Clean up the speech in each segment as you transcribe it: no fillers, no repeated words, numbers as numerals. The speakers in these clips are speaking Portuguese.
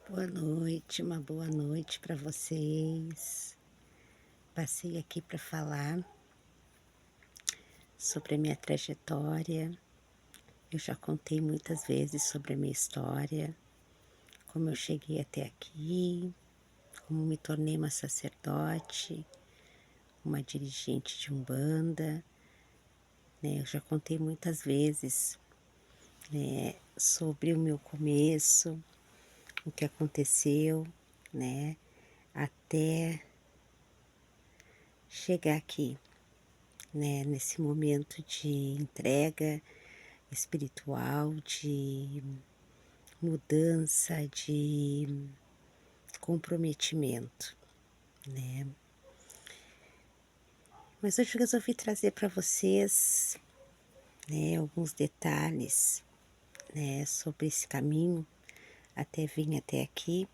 Boa noite, uma boa noite para vocês. Passei aqui para falar sobre a minha trajetória. Eu já contei muitas vezes sobre a minha história, como eu cheguei até aqui, como me tornei uma sacerdote, uma dirigente de umbanda, né? Eu já contei muitas vezes, né, sobre o meu começo, o que aconteceu, né, até chegar aqui, né, nesse momento de entrega espiritual, de mudança, de comprometimento, né. Mas hoje eu resolvi trazer para vocês, né, alguns detalhes, né, sobre esse caminho até vir até aqui,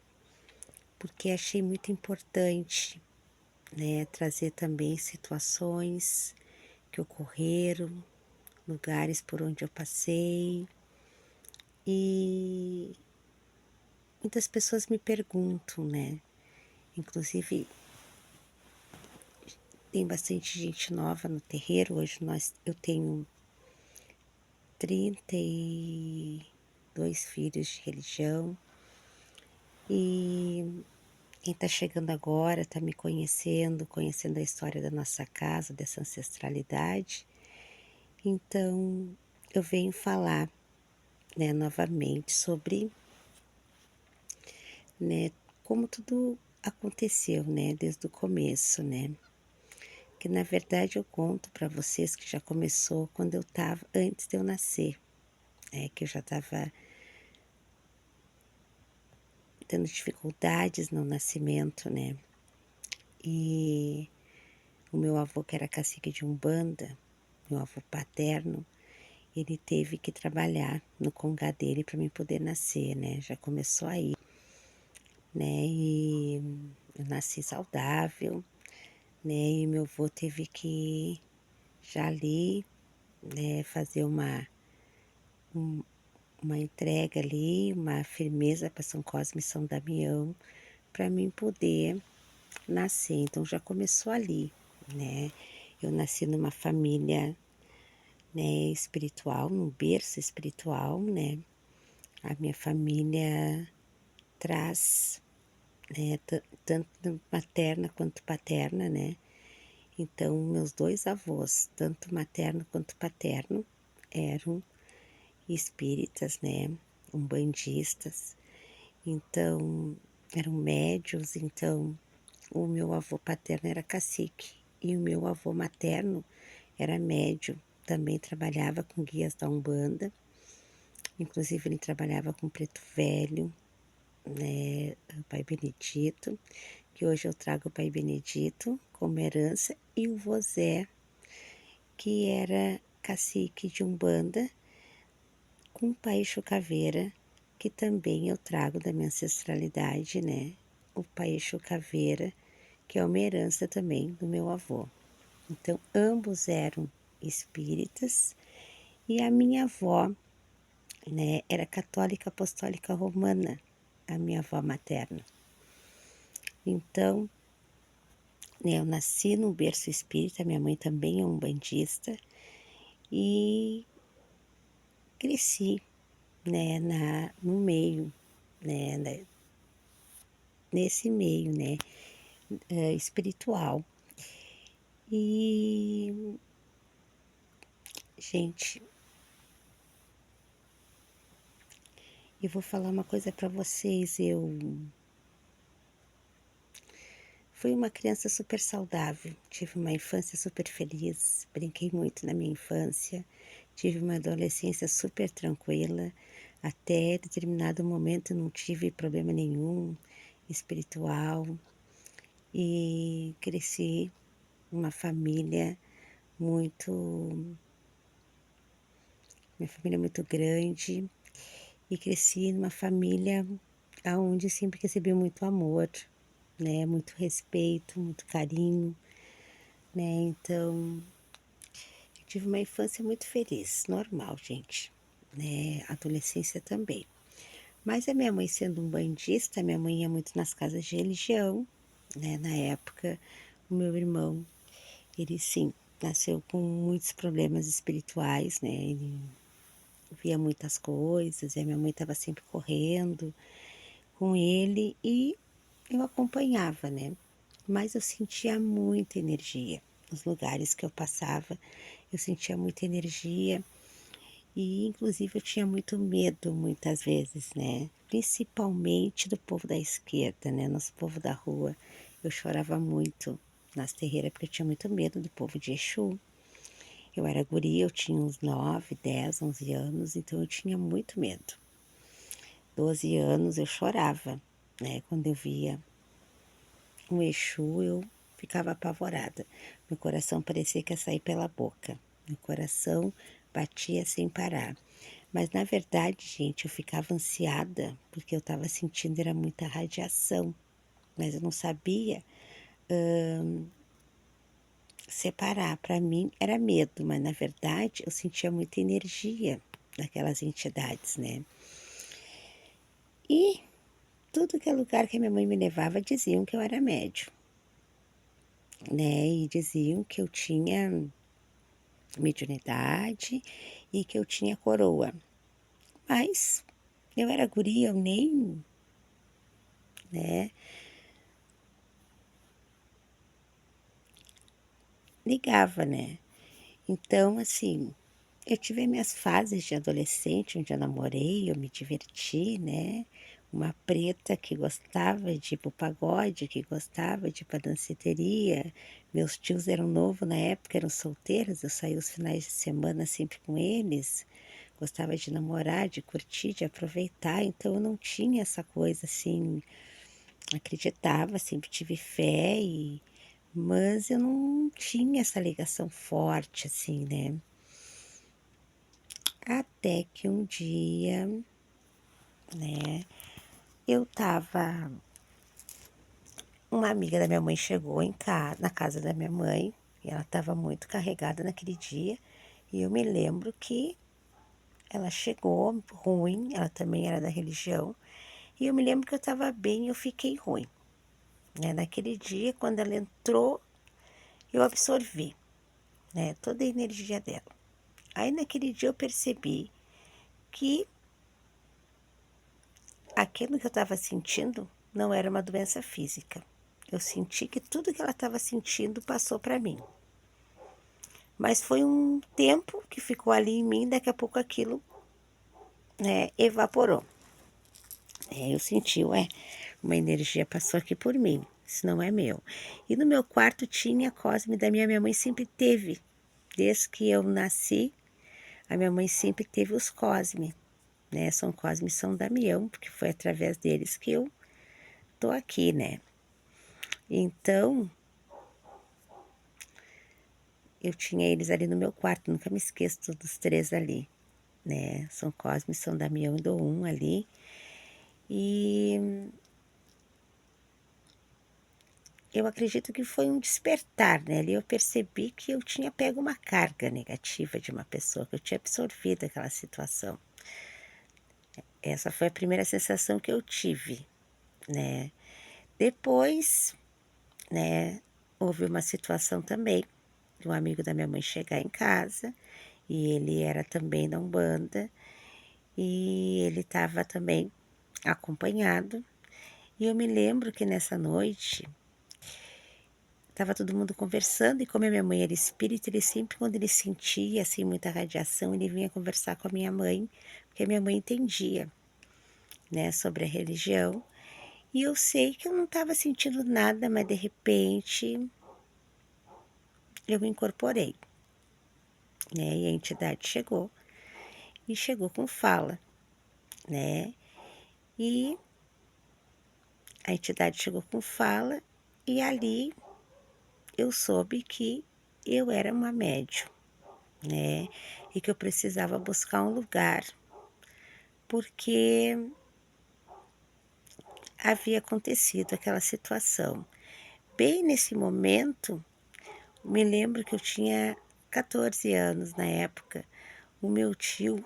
porque achei muito importante, né, trazer também situações que ocorreram, lugares por onde eu passei. E muitas pessoas me perguntam, né, inclusive tem bastante gente nova no terreiro. Hoje eu tenho 32 filhos de religião, e quem está chegando agora está me conhecendo, conhecendo a história da nossa casa, dessa ancestralidade. Então eu venho falar, né, novamente sobre, né, como tudo aconteceu, né, desde o começo, né. Que na verdade eu conto para vocês que já começou quando eu estava antes de eu nascer, que eu já estava tendo dificuldades no nascimento, né. E o meu avô, que era cacique de umbanda, meu avô paterno, ele teve que trabalhar no congá dele para mim poder nascer, né, já começou aí, né. E eu nasci saudável, né, e meu avô teve que já ali, né, fazer um uma entrega ali, uma firmeza para São Cosme e São Damião, para mim poder nascer. Então já começou ali, né. Eu nasci numa família, né, espiritual, num berço espiritual, né. A minha família traz, né, tanto materna quanto paterna, né. Então meus 2 avós, tanto materno quanto paterno, eram espíritas, né, umbandistas. Então, eram médiuns. Então o meu avô paterno era cacique e o meu avô materno era médium, também trabalhava com guias da Umbanda, inclusive ele trabalhava com Preto Velho, né, o Pai Benedito, que hoje eu trago o Pai Benedito como herança, e o vô Zé, que era cacique de Umbanda, com o Pai Exu Caveira, que também eu trago da minha ancestralidade, né, o Pai Exu Caveira, que é uma herança também do meu avô. Então ambos eram espíritas, e a minha avó, né, era católica apostólica romana, a minha avó materna. Então, né, eu nasci num berço espírita, minha mãe também é umbandista, e cresci, né, no meio, né, nesse meio, né, espiritual. E, gente, eu vou falar uma coisa para vocês. Eu fui uma criança super saudável, tive uma infância super feliz, brinquei muito na minha infância, tive uma adolescência super tranquila, até determinado momento não tive problema nenhum espiritual, e cresci numa família muito, minha família é muito grande, e cresci numa família aonde sempre recebi muito amor, né, muito respeito, muito carinho, né. Então eu tive uma infância muito feliz, normal, gente, né, adolescência também. Mas a minha mãe sendo um bandista, minha mãe ia muito nas casas de religião, né, na época, o meu irmão, ele sim, nasceu com muitos problemas espirituais, né, ele via muitas coisas, e a minha mãe estava sempre correndo com ele e eu acompanhava, né, mas eu sentia muita energia. Nos lugares que eu passava, eu sentia muita energia e inclusive eu tinha muito medo muitas vezes, né, principalmente do povo da esquerda, né, nosso povo da rua. Eu chorava muito nas terreiras porque eu tinha muito medo do povo de Exu. Eu era guria, eu tinha uns 9, 10, 11 anos, então eu tinha muito medo. 12 anos eu chorava, né, quando eu via um Exu, eu ficava apavorada. Meu coração parecia que ia sair pela boca. Meu coração batia sem parar. Mas na verdade, gente, eu ficava ansiada porque eu estava sentindo era muita radiação, mas eu não sabia separar. Para mim era medo, mas na verdade eu sentia muita energia daquelas entidades, né? E tudo que é lugar que a minha mãe me levava diziam que eu era médium, né? E diziam que eu tinha mediunidade e que eu tinha coroa. Mas eu era guria, eu nem, né, ligava, né? Então, assim, eu tive minhas fases de adolescente, onde eu namorei, eu me diverti, né? Uma preta que gostava de ir pro pagode, que gostava de ir pra danceteria. Meus tios eram novos na época, eram solteiros, eu saía os finais de semana sempre com eles. Gostava de namorar, de curtir, de aproveitar, então eu não tinha essa coisa assim, acreditava, sempre tive fé, mas eu não tinha essa ligação forte assim, né? Até que um dia, né, eu tava. Uma amiga da minha mãe chegou na casa da minha mãe e ela estava muito carregada naquele dia. E eu me lembro que ela chegou ruim, ela também era da religião. E eu me lembro que eu estava bem e eu fiquei ruim. Né? Naquele dia, quando ela entrou, eu absorvi, né, toda a energia dela. Aí naquele dia eu percebi que aquilo que eu estava sentindo não era uma doença física. Eu senti que tudo que ela estava sentindo passou para mim. Mas foi um tempo que ficou ali em mim, daqui a pouco aquilo, né, evaporou. Eu senti, ué, uma energia passou aqui por mim, isso não é meu. E no meu quarto tinha Cosme da minha mãe sempre teve. Desde que eu nasci, a minha mãe sempre teve os Cosme, né? São Cosme e São Damião, porque foi através deles que eu tô aqui, né? Então, eu tinha eles ali no meu quarto, nunca me esqueço dos três ali, né? São Cosme, São Damião e Dom ali. E eu acredito que foi um despertar, né? Ali eu percebi que eu tinha pego uma carga negativa de uma pessoa, que eu tinha absorvido aquela situação. Essa foi a primeira sensação que eu tive, né? Depois, né, houve uma situação também de um amigo da minha mãe chegar em casa e ele era também da Umbanda e ele estava também acompanhado. E eu me lembro que nessa noite estava todo mundo conversando e como a minha mãe era espírita, ele sempre quando ele sentia assim muita radiação, ele vinha conversar com a minha mãe, porque a minha mãe entendia, né, sobre a religião. E eu sei que eu não estava sentindo nada, mas de repente eu me incorporei, né? E a entidade chegou e chegou com fala, né? E a entidade chegou com fala e ali eu soube que eu era uma médium, né? E que eu precisava buscar um lugar, porque havia acontecido aquela situação. Bem nesse momento, me lembro que eu tinha 14 anos na época. O meu tio,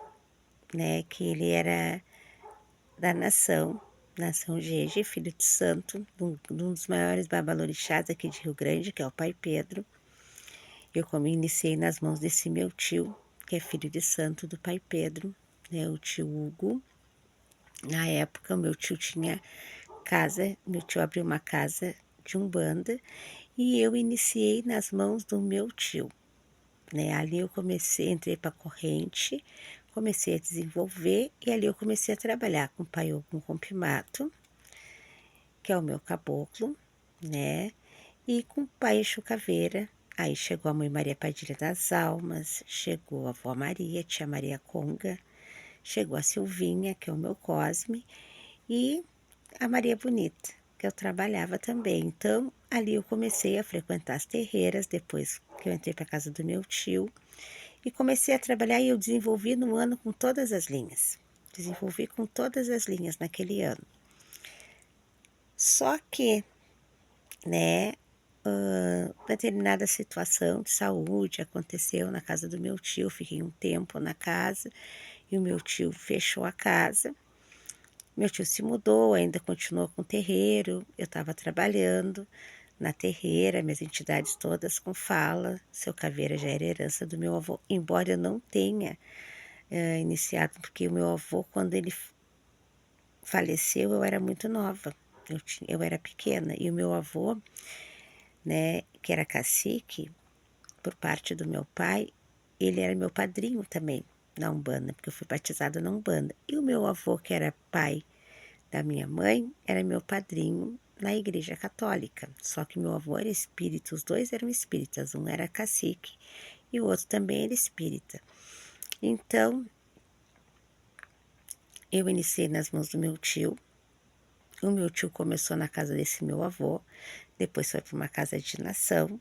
né, que ele era da nação Jeje, filho de santo, de um dos maiores babalorixás aqui de Rio Grande, que é o Pai Pedro. Eu como iniciei nas mãos desse meu tio, que é filho de santo do Pai Pedro, né, o tio Hugo. Na época, o meu tio tinha casa, meu tio abriu uma casa de umbanda e eu iniciei nas mãos do meu tio, né? Ali eu comecei, entrei para corrente, comecei a desenvolver e ali eu comecei a trabalhar com o Pai Ogum Compimato, que é o meu caboclo, né? E com o Pai Exu Caveira. Aí chegou a Mãe Maria Padilha das Almas, chegou a Avó Maria, Tia Maria Conga, chegou a Silvinha, que é o meu Cosme, e a Maria Bonita, que eu trabalhava também. Então, ali eu comecei a frequentar as terreiras, depois que eu entrei para casa do meu tio, e comecei a trabalhar e eu desenvolvi no ano com todas as linhas. Desenvolvi com todas as linhas naquele ano. Só que, né, determinada situação de saúde aconteceu na casa do meu tio, fiquei um tempo na casa, e o meu tio fechou a casa. Meu tio se mudou, ainda continuou com o terreiro, eu estava trabalhando na terreira, minhas entidades todas com fala, seu caveira já era herança do meu avô, embora eu não tenha iniciado, porque o meu avô, quando ele faleceu, eu era muito nova, eu era pequena, e o meu avô, né, que era cacique, por parte do meu pai, ele era meu padrinho também na Umbanda, porque eu fui batizada na Umbanda, e o meu avô, que era pai da minha mãe, era meu padrinho na Igreja Católica. Só que meu avô era espírita, os dois eram espíritas, um era cacique e o outro também era espírita. Então, eu iniciei nas mãos do meu tio. O meu tio começou na casa desse meu avô, depois foi para uma casa de nação,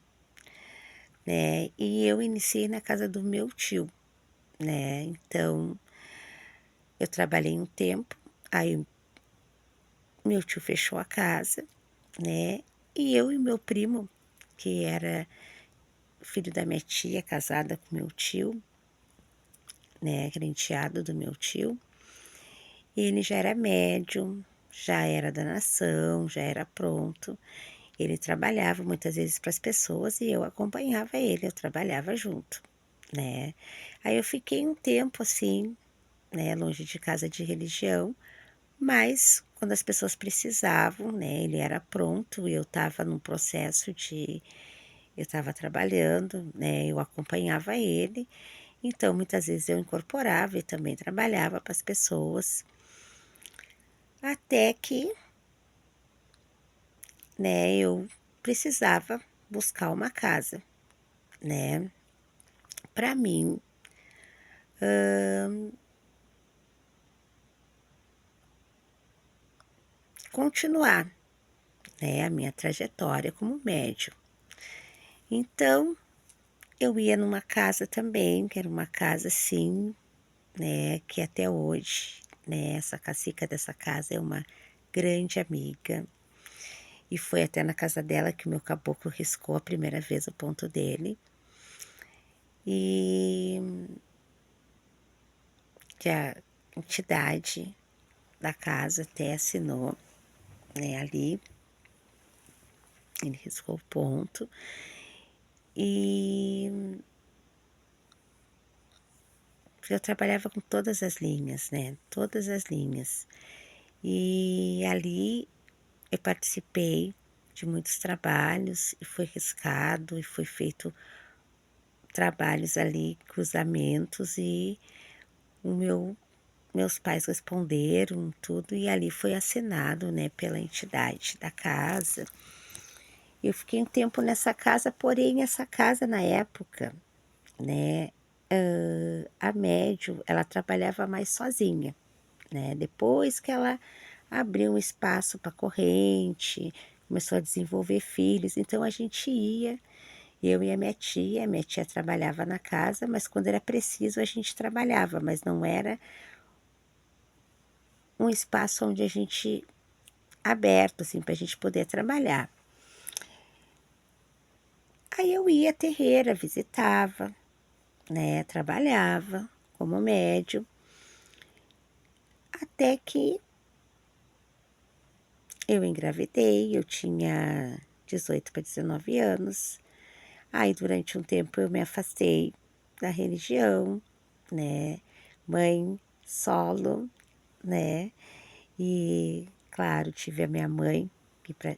né? E eu iniciei na casa do meu tio, né? Então, eu trabalhei um tempo, aí meu tio fechou a casa, né? E eu e meu primo, que era filho da minha tia, casada com meu tio, né, que era enteado do meu tio, ele já era médium, já era da nação, já era pronto. Ele trabalhava muitas vezes para as pessoas e eu acompanhava ele, eu trabalhava junto, né? Aí eu fiquei um tempo assim, né, longe de casa de religião, mas quando as pessoas precisavam, né, ele era pronto e eu estava num processo de. Eu estava trabalhando, né, eu acompanhava ele, então muitas vezes eu incorporava e também trabalhava para as pessoas, até que, né, eu precisava buscar uma casa, né, para mim, continuar, né, a minha trajetória como médium. Então, eu ia numa casa também, que era uma casa assim, né, que até hoje, né, essa cacica dessa casa é uma grande amiga. E foi até na casa dela que o meu caboclo riscou a primeira vez o ponto dele. E que a entidade da casa até assinou, né, ali. Ele riscou o ponto. E eu trabalhava com todas as linhas, né? Todas as linhas. E ali eu participei de muitos trabalhos e foi riscado e foi feito trabalhos ali, cruzamentos e o meus pais responderam tudo e ali foi assinado, né, pela entidade da casa. Eu fiquei um tempo nessa casa, porém essa casa na época, né, a médium, ela trabalhava mais sozinha, né? Depois que ela abriu um espaço para corrente, começou a desenvolver filhos, então a gente ia, eu e a minha tia trabalhava na casa, mas quando era preciso a gente trabalhava, mas não era um espaço onde a gente aberto, assim, para a gente poder trabalhar. Aí eu ia à terreira, visitava, né, trabalhava como médium, até que eu engravidei, eu tinha 18 para 19 anos. Aí durante um tempo eu me afastei da religião, né, mãe solo, né, e claro, tive a minha mãe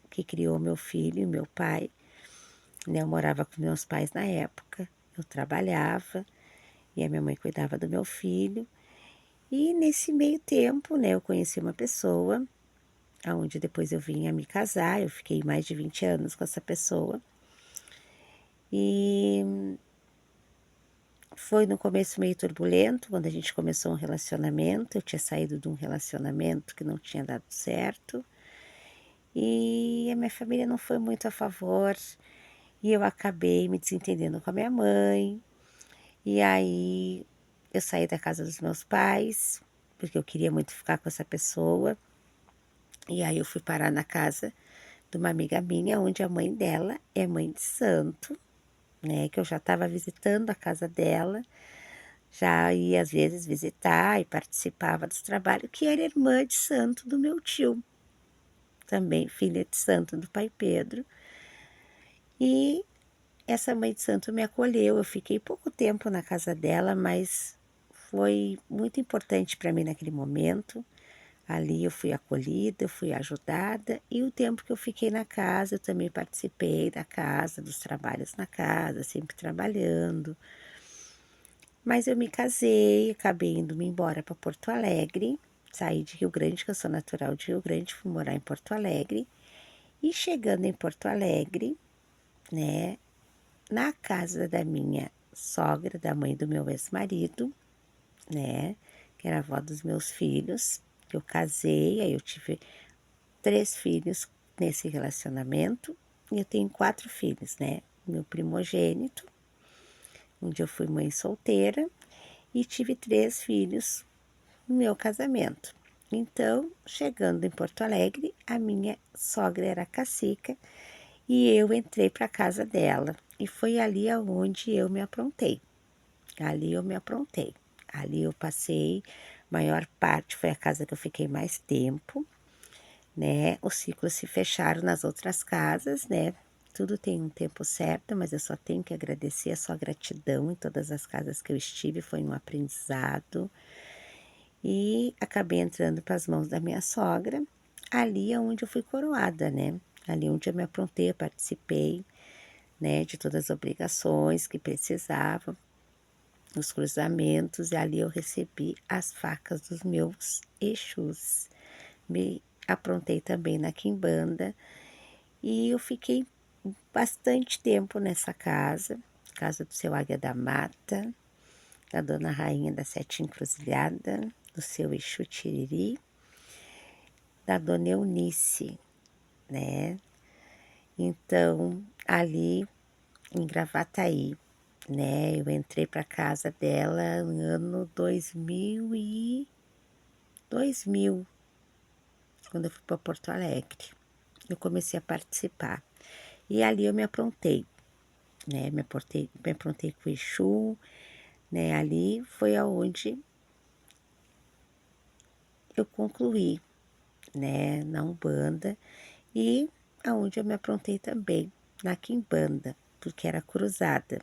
que criou meu filho e meu pai, né, eu morava com meus pais na época, eu trabalhava e a minha mãe cuidava do meu filho. E nesse meio tempo, né, eu conheci uma pessoa, aonde depois eu vim a me casar, eu fiquei mais de 20 anos com essa pessoa. E foi no começo meio turbulento, quando a gente começou um relacionamento, eu tinha saído de um relacionamento que não tinha dado certo, e a minha família não foi muito a favor, e eu acabei me desentendendo com a minha mãe, e aí eu saí da casa dos meus pais, porque eu queria muito ficar com essa pessoa, e aí eu fui parar na casa de uma amiga minha, onde a mãe dela é mãe de santo, né, que eu já estava visitando a casa dela, já ia às vezes visitar e participava dos trabalhos, que era irmã de santo do meu tio, também filha de santo do pai Pedro. E essa mãe de santo me acolheu, eu fiquei pouco tempo na casa dela, mas foi muito importante para mim naquele momento. Ali eu fui acolhida, eu fui ajudada, e o tempo que eu fiquei na casa, eu também participei da casa, dos trabalhos na casa, sempre trabalhando. Mas eu me casei, acabei indo-me embora para Porto Alegre, saí de Rio Grande, que eu sou natural de Rio Grande, fui morar em Porto Alegre. E chegando em Porto Alegre, né, na casa da minha sogra, da mãe do meu ex-marido, né, que era a avó dos meus filhos, que eu casei, aí eu tive 3 filhos nesse relacionamento, e eu tenho 4 filhos, né, meu primogênito, onde eu fui mãe solteira, e tive 3 filhos no meu casamento. Então, chegando em Porto Alegre, a minha sogra era cacica e eu entrei para a casa dela. E foi ali aonde eu me aprontei. Ali eu me aprontei. Ali eu passei, maior parte foi a casa que eu fiquei mais tempo, né? Os ciclos se fecharam nas outras casas, né? Tudo tem um tempo certo, mas eu só tenho que agradecer, a sua gratidão em todas as casas que eu estive, foi um aprendizado. E acabei entrando para as mãos da minha sogra, ali é onde eu fui coroada, né? Ali onde eu me aprontei, eu participei, né, de todas as obrigações que precisava, os cruzamentos, e ali eu recebi as facas dos meus Exus. Me aprontei também na quimbanda, e eu fiquei bastante tempo nessa casa, casa do seu Águia da Mata, da Dona Rainha da Sete Encruzilhada, do seu Exu Tiriri, da Dona Eunice, né? Então, ali em Gravataí, né? Eu entrei para casa dela no ano 2000, quando eu fui para Porto Alegre. Eu comecei a participar. E ali eu me aprontei, né? Me aprontei com o Exu, né? Ali foi aonde eu concluí, né? Na Umbanda, e aonde eu me aprontei também, na Quimbanda, porque era cruzada.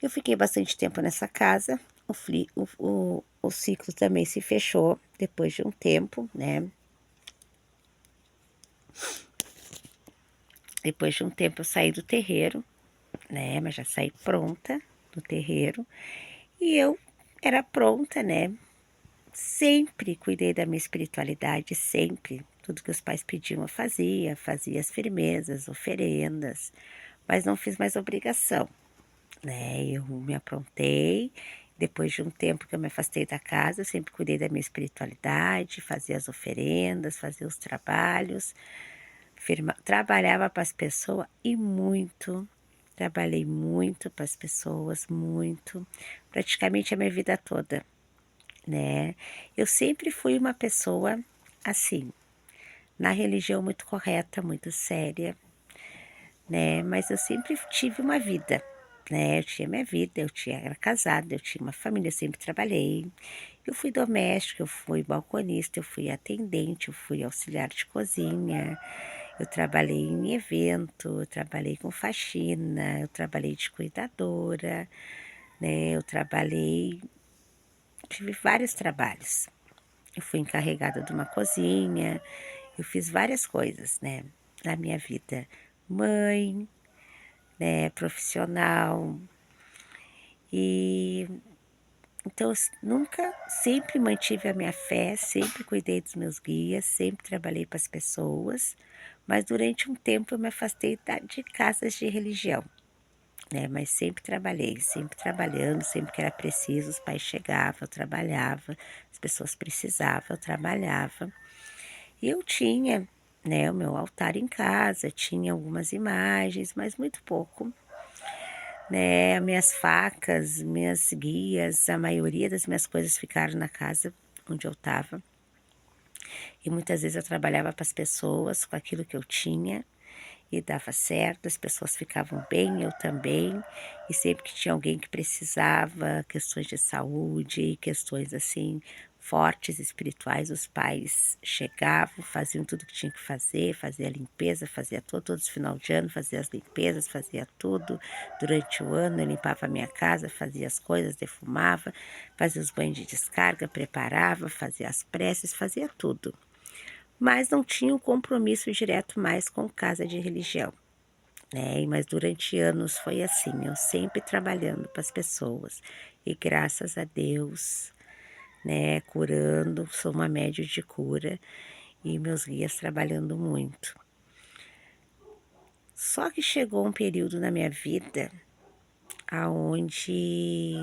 Eu fiquei bastante tempo nessa casa, o ciclo também se fechou depois de um tempo, né? Depois de um tempo eu saí do terreiro, né? Mas já saí pronta do terreiro, e eu era pronta, né? Sempre cuidei da minha espiritualidade, sempre. Tudo que os pais pediam eu fazia as firmezas, oferendas, mas não fiz mais obrigação, né? Eu me aprontei, depois de um tempo que eu me afastei da casa, eu sempre cuidei da minha espiritualidade, fazia as oferendas, fazia os trabalhos, trabalhava para as pessoas e muito. Trabalhei muito para as pessoas, muito, praticamente a minha vida toda, né? Eu sempre fui uma pessoa assim, na religião muito correta, muito séria, né? Mas eu sempre tive uma vida, né, eu tinha minha vida, era casada, eu tinha uma família, eu sempre trabalhei. Eu fui doméstica, eu fui balconista, eu fui atendente, eu fui auxiliar de cozinha, eu trabalhei em evento, eu trabalhei com faxina, eu trabalhei de cuidadora, né, tive vários trabalhos. Eu fui encarregada de uma cozinha, eu fiz várias coisas, né, na minha vida. Mãe, né, profissional, e então nunca, sempre mantive a minha fé, sempre cuidei dos meus guias, sempre trabalhei para as pessoas, mas durante um tempo eu me afastei de casas de religião, né, mas sempre trabalhei, sempre trabalhando, sempre que era preciso, os pais chegavam, eu trabalhava, as pessoas precisavam, eu trabalhava. E eu tinha, né, o meu altar em casa, tinha algumas imagens, mas muito pouco, né, minhas facas, minhas guias, a maioria das minhas coisas ficaram na casa onde eu estava. E muitas vezes eu trabalhava para as pessoas com aquilo que eu tinha e dava certo, as pessoas ficavam bem, eu também. E sempre que tinha alguém que precisava, questões de saúde, questões assim fortes espirituais, os pais chegavam, faziam tudo que tinha que fazer, fazia a limpeza, fazia tudo, todos os final de ano, fazia as limpezas, fazia tudo. Durante o ano eu limpava a minha casa, fazia as coisas, defumava, fazia os banhos de descarga, preparava, fazia as preces, fazia tudo. Mas não tinha um compromisso direto mais com casa de religião, né? Mas durante anos foi assim, eu sempre trabalhando para as pessoas e graças a Deus, né, curando, sou uma médium de cura e meus guias trabalhando muito. Só que chegou um período na minha vida aonde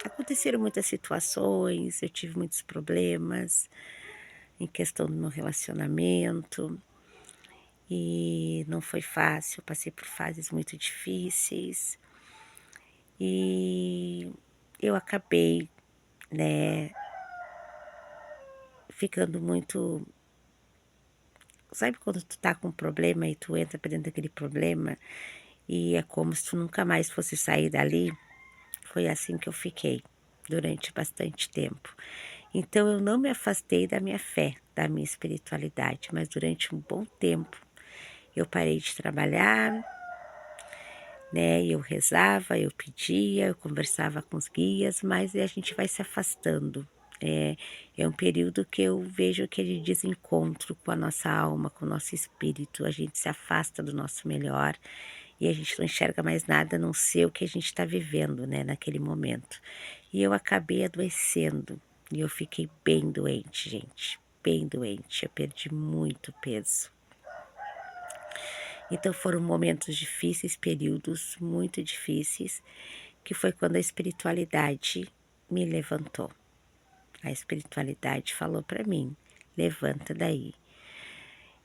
aconteceram muitas situações, eu tive muitos problemas em questão do meu relacionamento. E não foi fácil, passei por fases muito difíceis e eu acabei, né, ficando muito. Sabe quando tu tá com um problema e tu entra pra dentro daquele problema e é como se tu nunca mais fosse sair dali? Foi assim que eu fiquei durante bastante tempo. Então eu não me afastei da minha fé, da minha espiritualidade, mas durante um bom tempo eu parei de trabalhar, né? Eu rezava, eu pedia, eu conversava com os guias, mas a gente vai se afastando. É um período que eu vejo aquele desencontro com a nossa alma, com o nosso espírito. A gente se afasta do nosso melhor e a gente não enxerga mais nada a não ser o que a gente está vivendo, né, naquele momento. E eu acabei adoecendo e eu fiquei bem doente, gente, bem doente. Eu perdi muito peso. Então foram momentos difíceis, períodos muito difíceis, que foi quando a espiritualidade me levantou. A espiritualidade falou para mim: levanta daí.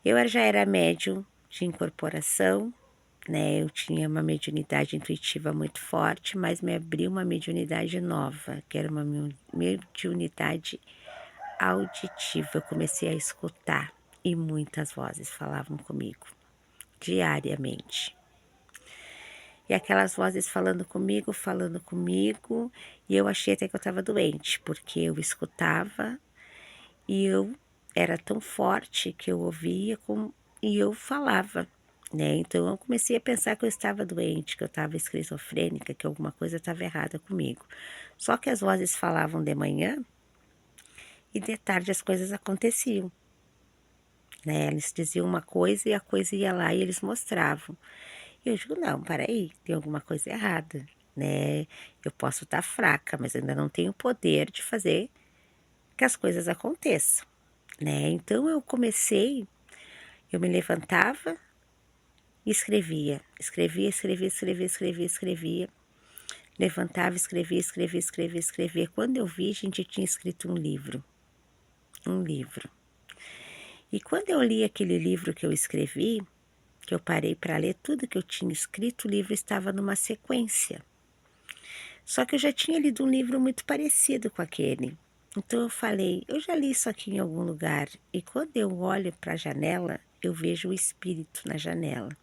Eu já era médium de incorporação, né? Eu tinha uma mediunidade intuitiva muito forte, mas me abriu uma mediunidade nova, que era uma mediunidade auditiva. Eu comecei a escutar e muitas vozes falavam comigo diariamente. E aquelas vozes falando comigo, e eu achei até que eu estava doente, porque eu escutava e eu era tão forte que eu ouvia e eu falava, né? Então eu comecei a pensar que eu estava doente, que eu estava esquizofrênica, que alguma coisa estava errada comigo. Só que as vozes falavam de manhã e de tarde as coisas aconteciam, né? Eles diziam uma coisa e a coisa ia lá e eles mostravam. Eu digo, não, peraí, tem alguma coisa errada, né? Eu posso estar fraca, mas ainda não tenho poder de fazer que as coisas aconteçam, né? Então eu me levantava e escrevia. Levantava, escrevia. Quando eu vi, a gente tinha escrito um livro. E quando eu li aquele livro que eu escrevi, que eu parei para ler tudo que eu tinha escrito, o livro estava numa sequência. Só que eu já tinha lido um livro muito parecido com aquele. Então eu falei, eu já li isso aqui em algum lugar. E quando eu olho para a janela, eu vejo o espírito na janela,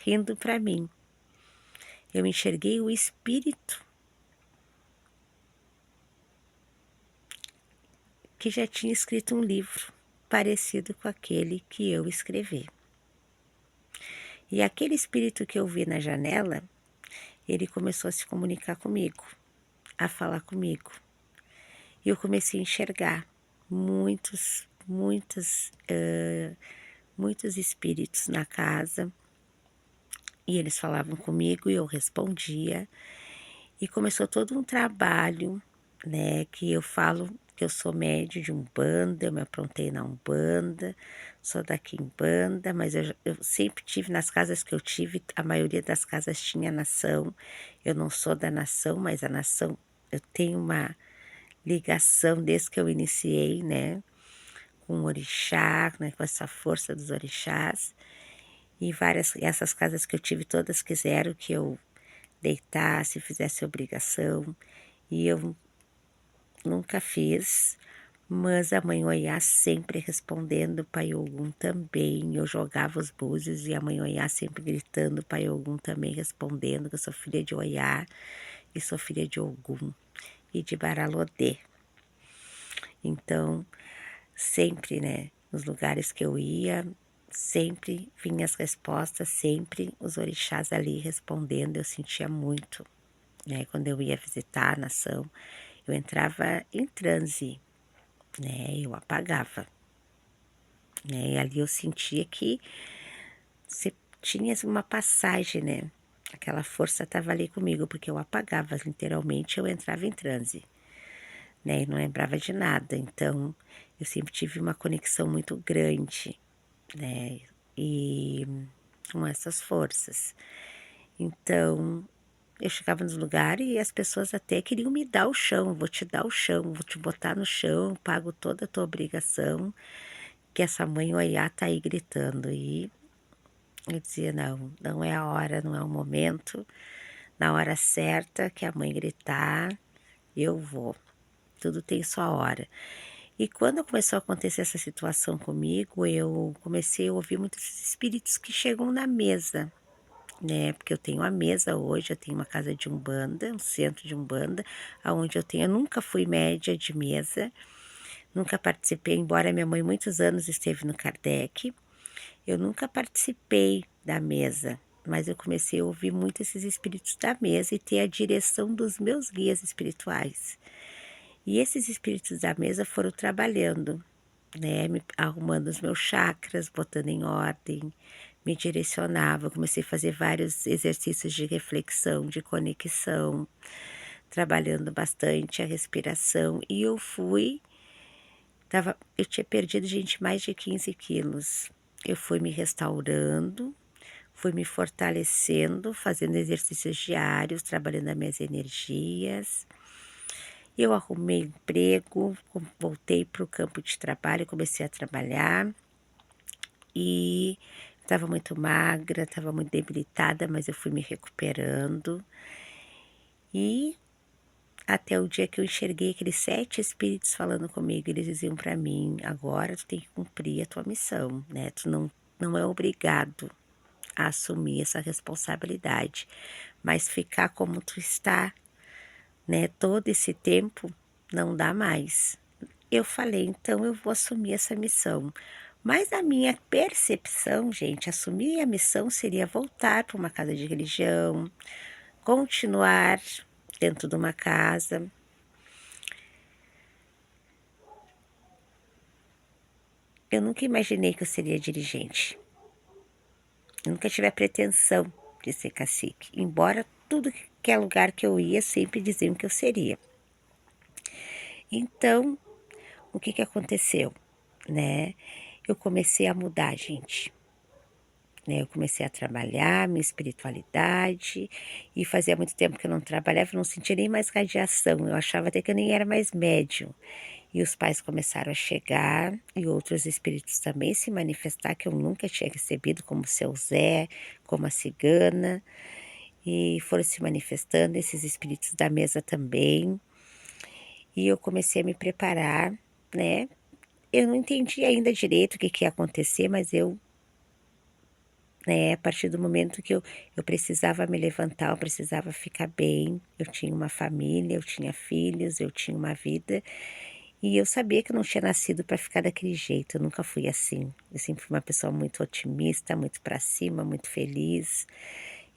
rindo para mim. eu enxerguei o espírito que já tinha escrito um livro parecido com aquele que eu escrevi. E aquele espírito que eu vi na janela, ele começou a se comunicar comigo, a falar comigo. E eu comecei a enxergar muitos espíritos na casa. E eles falavam comigo e eu respondia. E começou todo um trabalho, né, que eu falo que eu sou médio de Umbanda, eu me aprontei na Umbanda, sou da Quimbanda, mas eu sempre tive, nas casas que eu tive, a maioria das casas tinha nação. Eu não sou da nação, mas a nação, eu tenho uma ligação desde que eu iniciei, né, com o orixá, né, com essa força dos orixás. E essas casas que eu tive, todas quiseram que eu deitasse, fizesse obrigação, e eu nunca fiz, mas a mãe Oiá sempre respondendo, Pai Ogum também. Eu jogava os búzios e a mãe Oiá sempre gritando, Pai Ogum também respondendo, que eu sou filha de Oiá e sou filha de Ogum e de Baralodê. Então, sempre, né, nos lugares que eu ia, sempre vinha as respostas, sempre os orixás ali respondendo, eu sentia muito, né, quando eu ia visitar a nação, eu entrava em transe, né, eu apagava, né, e ali eu sentia que você tinha uma passagem, né, aquela força estava ali comigo, porque eu apagava, literalmente eu entrava em transe, né, e não lembrava de nada, então eu sempre tive uma conexão muito grande, né, e com essas forças. Então, eu chegava nos lugares e as pessoas até queriam me dar o chão, vou te dar o chão, vou te botar no chão, pago toda a tua obrigação, que essa mãe Oiá tá aí gritando. E eu dizia, não, não é a hora, não é o momento, na hora certa que a mãe gritar, eu vou. Tudo tem sua hora. E quando começou a acontecer essa situação comigo, eu comecei a ouvir muitos espíritos que chegam na mesa, né? Porque eu tenho a mesa hoje, eu tenho uma casa de Umbanda, um centro de Umbanda, onde eu nunca fui média de mesa, nunca participei, embora minha mãe muitos anos esteve no Kardec, eu nunca participei da mesa, mas eu comecei a ouvir muito esses espíritos da mesa e ter a direção dos meus guias espirituais. E esses espíritos da mesa foram trabalhando, né, arrumando os meus chakras, botando em ordem, me direcionava. Eu comecei a fazer vários exercícios de reflexão, de conexão, trabalhando bastante a respiração. E eu tinha perdido, gente, mais de 15 quilos. Eu fui me restaurando, fui me fortalecendo, fazendo exercícios diários, trabalhando as minhas energias. Eu arrumei emprego, voltei para o campo de trabalho, comecei a trabalhar e estava muito magra, estava muito debilitada, mas eu fui me recuperando. E até o dia que eu enxerguei aqueles 7 espíritos falando comigo, eles diziam para mim, agora tu tem que cumprir a tua missão, né? Tu não é obrigado a assumir essa responsabilidade, mas ficar como tu está, né, todo esse tempo, não dá mais. Eu falei, então eu vou assumir essa missão. Mas a minha percepção, gente, assumir a missão seria voltar para uma casa de religião, continuar dentro de uma casa. Eu nunca imaginei que eu seria dirigente. Eu nunca tive a pretensão de ser cacique, embora tudo que é lugar que eu ia sempre diziam que eu seria. Então, o que aconteceu, né? Eu comecei a mudar, gente. Né, eu comecei a trabalhar minha espiritualidade e fazia muito tempo que eu não trabalhava, eu não sentia nem mais radiação, eu achava até que eu nem era mais médium. E os pais começaram a chegar e outros espíritos também se manifestar que eu nunca tinha recebido, como o seu Zé, como a cigana, e foram se manifestando esses espíritos da mesa também. E eu comecei a me preparar, né? Eu não entendi ainda direito o que ia acontecer, mas eu né, a partir do momento que eu precisava me levantar, eu precisava ficar bem, eu tinha uma família, eu tinha filhos, eu tinha uma vida, e eu sabia que eu não tinha nascido para ficar daquele jeito, eu nunca fui assim. Eu sempre fui uma pessoa muito otimista, muito para cima, muito feliz.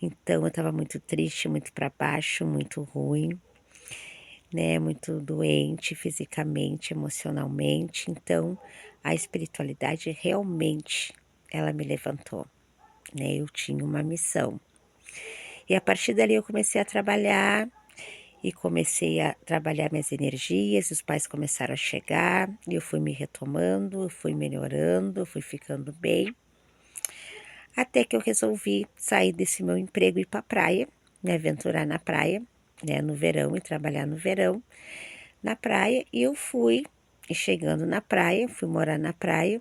Então eu estava muito triste, muito para baixo, muito ruim, né, muito doente fisicamente, emocionalmente. Então a espiritualidade realmente ela me levantou, né, eu tinha uma missão. E a partir dali eu comecei a trabalhar, e comecei a trabalhar minhas energias, os pais começaram a chegar, e eu fui me retomando, eu fui melhorando, eu fui ficando bem, até que eu resolvi sair desse meu emprego e ir para a praia, me aventurar na praia, né, no verão, e trabalhar no verão, na praia, e eu fui, e chegando na praia, fui morar na praia,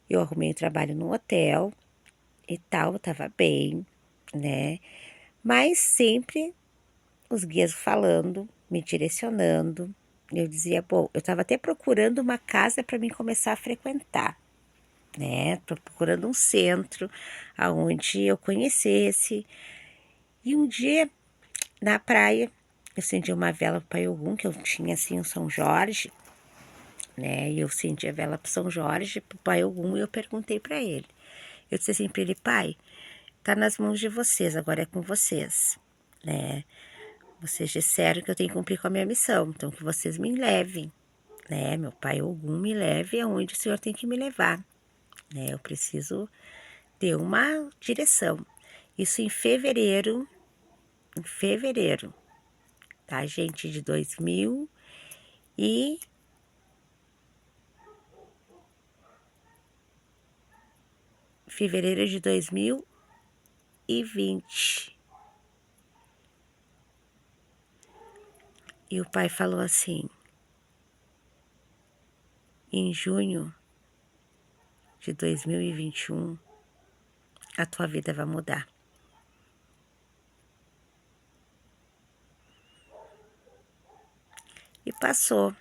eu arrumei um trabalho no hotel e tal, estava bem, né, mas sempre os guias falando, me direcionando. Eu dizia, bom, eu estava até procurando uma casa para mim começar a frequentar, né? Tô procurando um centro aonde eu conhecesse. E um dia, na praia, eu acendi uma vela para o Pai Ogum, que eu tinha assim o São Jorge, né? E eu acendi a vela para São Jorge, para o Pai Ogum, e eu perguntei para ele. Eu disse assim para ele, pai, tá nas mãos de vocês, agora é com vocês, né? Vocês disseram que eu tenho que cumprir com a minha missão, então que vocês me levem, né? Meu pai Ogum me leve aonde o senhor tem que me levar, né? Eu preciso ter uma direção. Isso em fevereiro, tá, gente, de 2000 e fevereiro de 2020. E o pai falou assim, em junho de 2021, a tua vida vai mudar. E passou.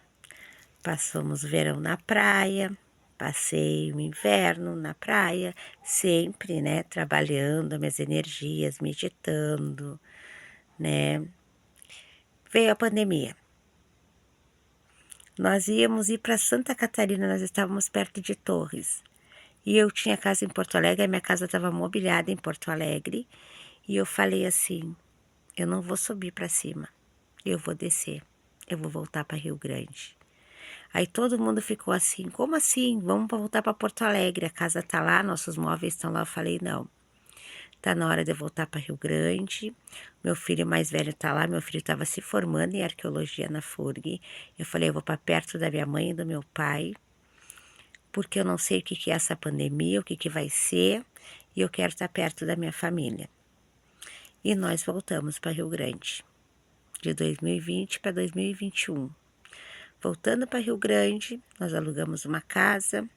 Passamos o verão na praia, passei o inverno na praia, sempre, né, trabalhando as minhas energias, meditando, né. Veio a pandemia. Nós íamos ir para Santa Catarina, nós estávamos perto de Torres. E eu tinha casa em Porto Alegre, a minha casa estava mobiliada em Porto Alegre. E eu falei assim, eu não vou subir para cima, eu vou descer, eu vou voltar para Rio Grande. Aí todo mundo ficou assim, como assim? Vamos voltar para Porto Alegre, a casa tá lá, nossos móveis estão lá. Eu falei, não, tá na hora de eu voltar para Rio Grande. Meu filho mais velho tá lá, meu filho estava se formando em arqueologia na FURG. Eu falei, eu vou para perto da minha mãe e do meu pai, porque eu não sei o que que é essa pandemia, o que que vai ser, e eu quero estar perto da minha família. E nós voltamos para Rio Grande, de 2020 para 2021. Voltando para Rio Grande, nós alugamos uma casa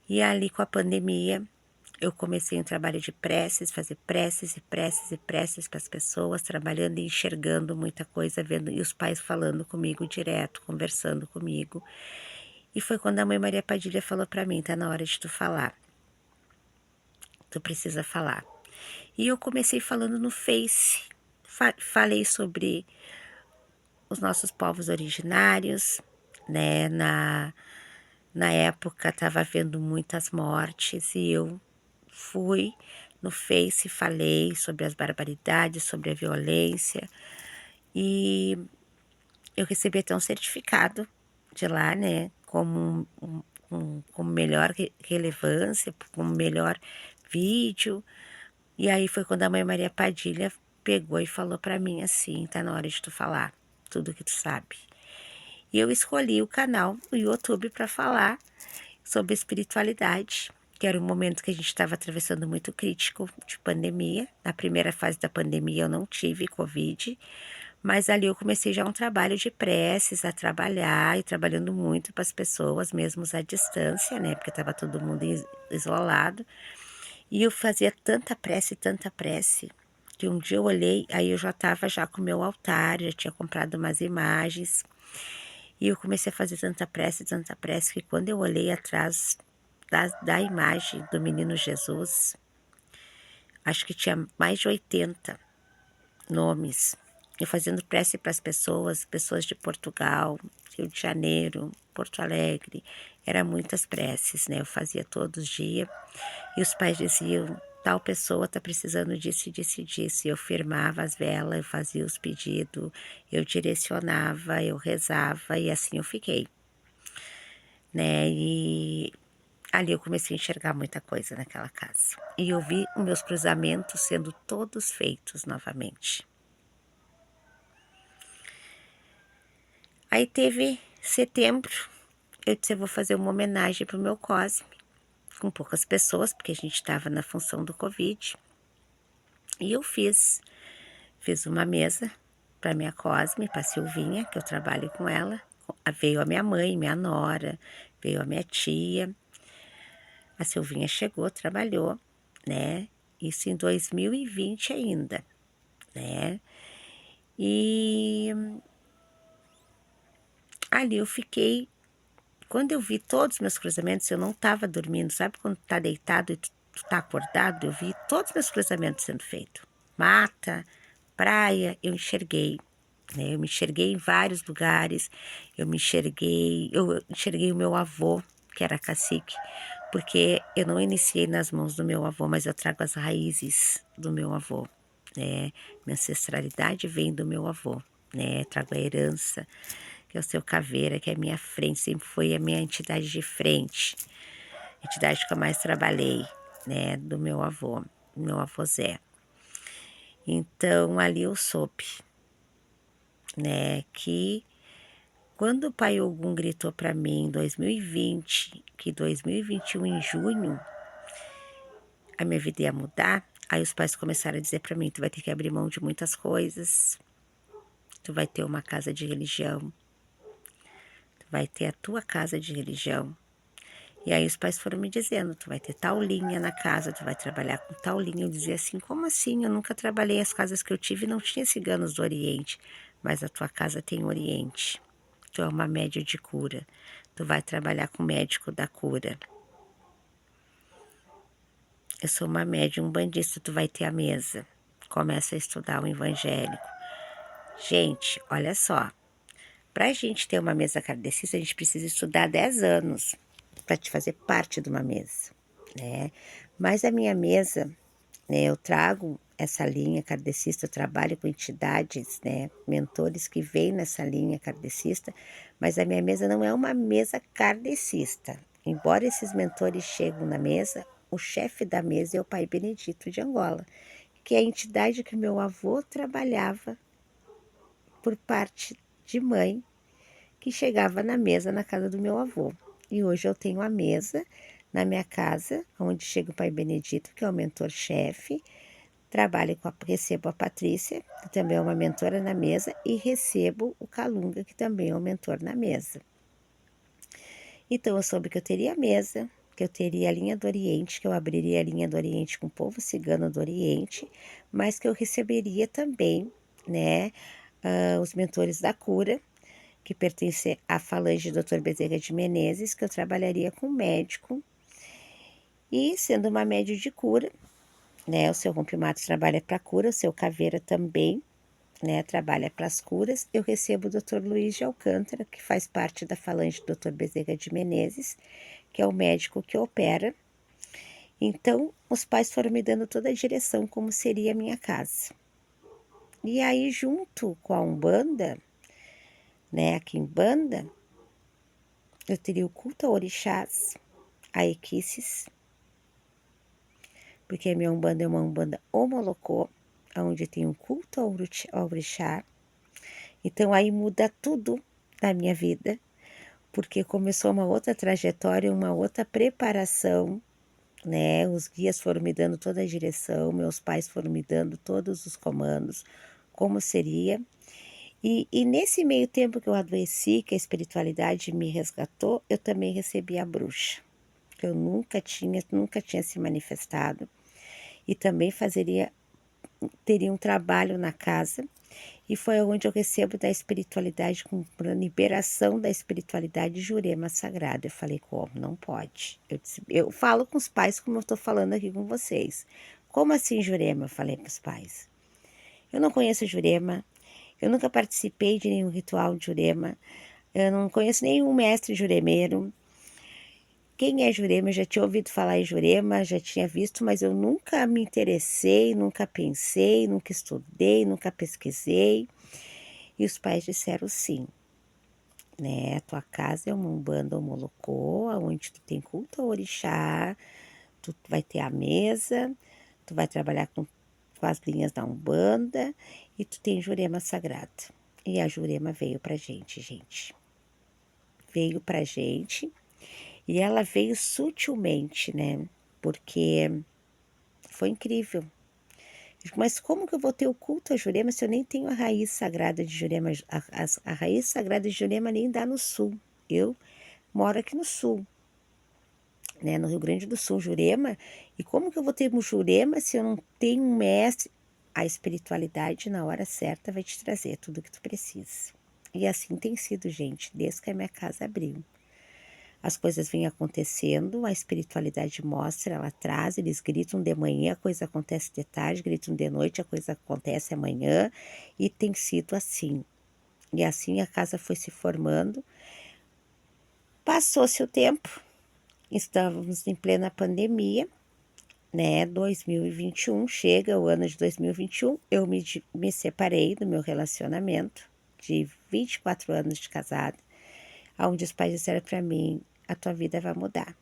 e ali com a pandemia eu comecei um trabalho de preces, fazer preces e preces e preces para as pessoas, trabalhando e enxergando muita coisa, vendo e os pais falando comigo direto, conversando comigo. E foi quando a mãe Maria Padilha falou para mim, tá na hora de tu falar. Tu precisa falar. E eu comecei falando no Face. Falei sobre os nossos povos originários, né? Na época estava havendo muitas mortes e eu fui no Face e falei sobre as barbaridades, sobre a violência. E eu recebi até um certificado de lá, né? Como melhor relevância, como melhor vídeo. E aí foi quando a mãe Maria Padilha pegou e falou para mim assim, tá na hora de tu falar tudo que tu sabe. E eu escolhi o canal no YouTube para falar sobre espiritualidade, que era um momento que a gente estava atravessando muito crítico de pandemia. Na primeira fase da pandemia eu não tive Covid, mas ali eu comecei já um trabalho de preces, a trabalhar e trabalhando muito para as pessoas, mesmo à distância, né? Porque estava todo mundo isolado. E eu fazia tanta prece, que um dia eu olhei, aí eu já estava já com o meu altar, já tinha comprado umas imagens, e eu comecei a fazer tanta prece, que quando eu olhei atrás da imagem do menino Jesus, acho que tinha mais de 80 nomes, eu fazendo prece para as pessoas, pessoas de Portugal, Rio de Janeiro, Porto Alegre, era muitas preces, né? Eu fazia todos os dias, e os pais diziam, tal pessoa está precisando disso, disso e disso, e eu firmava as velas, eu fazia os pedidos, eu direcionava, eu rezava, e assim eu fiquei, né? E ali eu comecei a enxergar muita coisa naquela casa, e eu vi os meus cruzamentos sendo todos feitos novamente. Aí teve setembro, eu disse, eu vou fazer uma homenagem para o meu Cosme, com poucas pessoas, porque a gente estava na função do Covid. E eu fiz uma mesa para minha Cosme, para Silvinha, que eu trabalho com ela. Veio a minha mãe, minha nora, veio a minha tia. A Silvinha chegou, trabalhou, né? Isso em 2020 ainda, né? E ali eu fiquei. Quando eu vi todos os meus cruzamentos, eu não estava dormindo. Sabe quando tá deitado e tu tá acordado? Eu vi todos os meus cruzamentos sendo feitos. Mata, praia, eu enxerguei. Né? Eu me enxerguei em vários lugares. Eu enxerguei o meu avô, que era cacique. Porque eu não iniciei nas mãos do meu avô, mas eu trago as raízes do meu avô. Né? Minha ancestralidade vem do meu avô. Né? Trago a herança, que é o seu Caveira, que é a minha frente, sempre foi a minha entidade de frente, a entidade que eu mais trabalhei, né, do meu avô Zé. Então, ali eu soube, né, que quando o Pai Ogum gritou para mim em 2020, que 2021 em junho, a minha vida ia mudar, aí os pais começaram a dizer para mim, tu vai ter que abrir mão de muitas coisas, tu vai ter uma casa de religião, tu vai ter a tua casa de religião. E aí os pais foram me dizendo, tu vai ter tal linha na casa, tu vai trabalhar com tal linha. Eu dizia assim, como assim? Eu nunca trabalhei, as casas que eu tive não tinha ciganos do Oriente, mas a tua casa tem Oriente. Tu é uma média de cura, tu vai trabalhar com o médico da cura. Eu sou uma médium bandista, tu vai ter a mesa. Começa a estudar o evangélico. Gente, olha só, pra gente ter uma mesa kardecista, a gente precisa estudar 10 anos para te fazer parte de uma mesa, né? Mas a minha mesa, né, eu trago essa linha kardecista, eu trabalho com entidades, né, mentores que vêm nessa linha kardecista, mas a minha mesa não é uma mesa kardecista. Embora esses mentores cheguem na mesa, o chefe da mesa é o Pai Benedito de Angola, que é a entidade que meu avô trabalhava por parte de mãe, que chegava na mesa na casa do meu avô. E hoje eu tenho a mesa na minha casa, onde chega o Pai Benedito, que é o mentor-chefe, recebo a Patrícia, que também é uma mentora na mesa, e recebo o Calunga, que também é um mentor na mesa. Então eu soube que eu teria a mesa, que eu teria a linha do Oriente, que eu abriria a linha do Oriente com o povo cigano do Oriente, mas que eu receberia também, né, os mentores da cura, que pertence à falange do Dr. Bezerra de Menezes, que eu trabalharia com médico, e sendo uma médium de cura, né, o seu Rompe Matos trabalha para cura, o seu Caveira também, né, trabalha para as curas. Eu recebo o Dr. Luiz de Alcântara, que faz parte da falange do Dr. Bezerra de Menezes, que é o médico que opera. Então, os pais foram me dando toda a direção como seria a minha casa. E aí, junto com a Umbanda, né, aqui em Banda, eu teria o culto a orixás, a equices, porque a minha Umbanda é uma Umbanda homolocô, onde tem um culto ao orixá. Então aí muda tudo na minha vida, porque começou uma outra trajetória, uma outra preparação, né? Os guias foram me dando toda a direção, meus pais foram me dando todos os comandos, como seria. E nesse meio tempo que eu adoeci, que a espiritualidade me resgatou, eu também recebi a bruxa, que eu nunca tinha se manifestado. E também teria um trabalho na casa, e foi onde eu recebo da espiritualidade, com a liberação da espiritualidade, Jurema Sagrada. Eu falei, como? Não pode. Eu falo com os pais como eu estou falando aqui com vocês. Como assim, Jurema? Eu falei para os pais. Eu não conheço Jurema, eu nunca participei de nenhum ritual de Jurema, eu não conheço nenhum mestre juremeiro. Quem é Jurema? Eu já tinha ouvido falar em Jurema, já tinha visto, mas eu nunca me interessei, nunca pensei, nunca estudei, nunca pesquisei. E os pais disseram sim, né? Tua casa é uma umbanda ou molocô, onde tu tem culto ao orixá, tu vai ter a mesa, tu vai trabalhar com as linhas da umbanda e tu tem Jurema sagrada. E a Jurema veio pra gente, gente. Veio pra gente e ela veio sutilmente, né? Porque foi incrível. Mas como que eu vou ter o culto a Jurema se eu nem tenho a raiz sagrada de Jurema? A raiz sagrada de Jurema nem dá no sul. Eu moro aqui no sul, né, no Rio Grande do Sul, Jurema. E como que eu vou ter um Jurema se eu não tenho um mestre? A espiritualidade, na hora certa, vai te trazer tudo o que tu precisa. E assim tem sido, gente, desde que a minha casa abriu. As coisas vêm acontecendo, a espiritualidade mostra, ela traz, eles gritam de manhã, a coisa acontece de tarde, gritam de noite, a coisa acontece amanhã, e tem sido assim. E assim a casa foi se formando. Passou-se o tempo, estávamos em plena pandemia, né? 2021, chega o ano de 2021, eu me separei do meu relacionamento de 24 anos de casada, onde os pais disseram para mim, a tua vida vai mudar.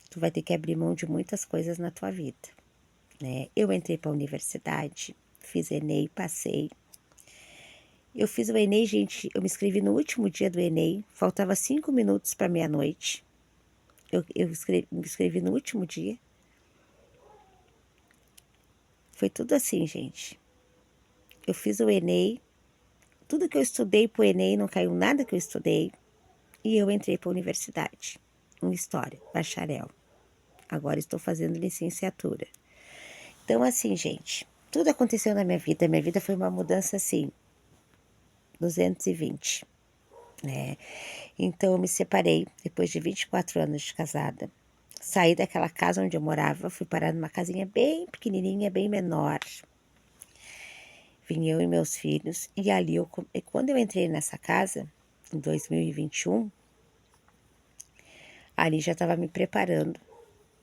Tu vai ter que abrir mão de muitas coisas na tua vida, né? Eu entrei para a universidade, fiz Enem, passei. Eu fiz o Enem, gente, eu me inscrevi no último dia do Enem, faltava 5 minutos para meia-noite. Me inscrevi no último dia. Foi tudo assim, gente. Eu fiz o Enem, tudo que eu estudei pro Enem, não caiu nada que eu estudei, e eu entrei para a universidade, em História, bacharel. Agora estou fazendo licenciatura. Então, assim, gente, tudo aconteceu na minha vida. Minha vida foi uma mudança, assim, 220, né? Então, eu me separei depois de 24 anos de casada. Saí daquela casa onde eu morava, fui parar numa casinha bem pequenininha, bem menor. Vim eu e meus filhos. E ali, quando eu entrei nessa casa, em 2021, ali já estava me preparando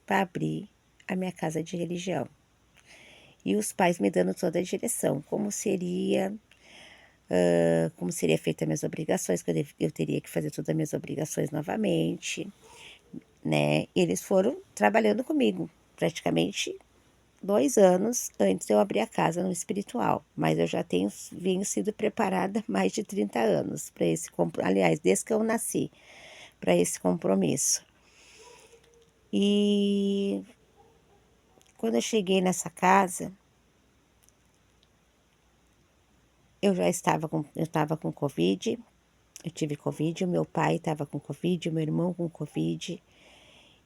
para abrir a minha casa de religião. E os pais me dando toda a direção, como seria feita as minhas obrigações, que eu teria que fazer todas as minhas obrigações novamente, né? E eles foram trabalhando comigo, praticamente 2 anos antes de eu abrir a casa no espiritual. Mas eu já venho sido preparada há mais de 30 anos para esse compromisso. Aliás, desde que eu nasci, para esse compromisso. E quando eu cheguei nessa casa, eu estava com Covid, eu tive Covid, o meu pai estava com Covid, o meu irmão com Covid,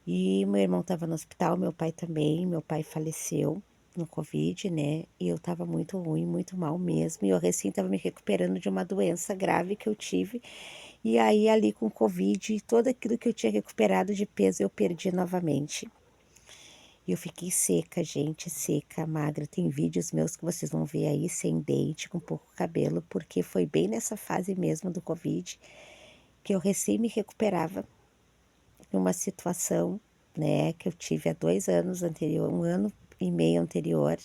e meu irmão estava no hospital, meu pai também, meu pai faleceu no Covid, né? E eu estava muito ruim, muito mal mesmo, e eu recém estava me recuperando de uma doença grave que eu tive, e aí ali com Covid, todo aquilo que eu tinha recuperado de peso eu perdi novamente. E eu fiquei seca, gente, seca, magra. Tem vídeos meus que vocês vão ver aí sem dente, com pouco cabelo, porque foi bem nessa fase mesmo do Covid que eu recém me recuperava numa situação, né, que eu tive há 2 anos anterior, 1 ano e meio anterior,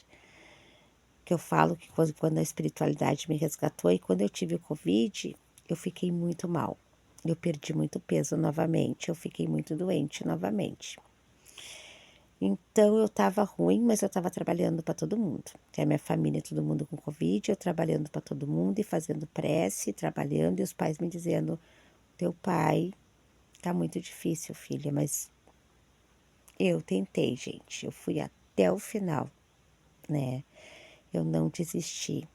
que eu falo que quando a espiritualidade me resgatou e quando eu tive o Covid, eu fiquei muito mal. Eu perdi muito peso novamente, eu fiquei muito doente novamente. Então eu estava ruim, mas eu estava trabalhando para todo mundo. Tem a minha família, todo mundo com Covid, eu trabalhando para todo mundo e fazendo prece, trabalhando, e os pais me dizendo: teu pai tá muito difícil, filha, mas eu tentei, gente. Eu fui até o final, né? Eu não desisti.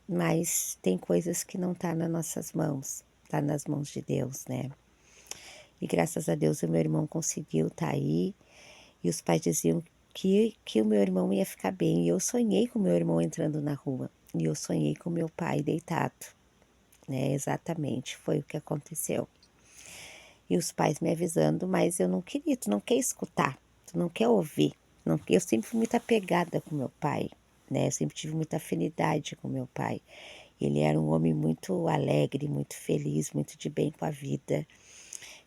Mas tem coisas que não tá nas nossas mãos, tá nas mãos de Deus, né? E graças a Deus o meu irmão conseguiu tá aí. E os pais diziam que o meu irmão ia ficar bem. E eu sonhei com o meu irmão entrando na rua. E eu sonhei com meu pai deitado, né? Exatamente, foi o que aconteceu. E os pais me avisando, mas eu não queria, tu não quer escutar, tu não quer ouvir. Não, eu sempre fui muito apegada com meu pai, né? Eu sempre tive muita afinidade com meu pai. Ele era um homem muito alegre, muito feliz, muito de bem com a vida.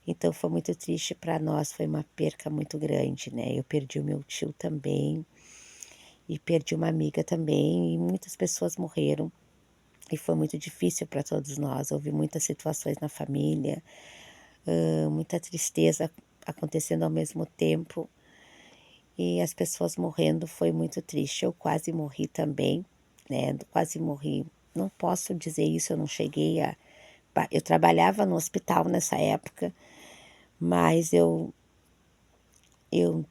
Então foi muito triste para nós, foi uma perca muito grande, né? Eu perdi o meu tio também e perdi uma amiga também e muitas pessoas morreram. E foi muito difícil para todos nós. Houve muitas situações na família, muita tristeza acontecendo ao mesmo tempo. E as pessoas morrendo foi muito triste. Eu quase morri também, né? Quase morri. Não posso dizer isso, eu não cheguei a. Eu trabalhava no hospital nessa época, mas eu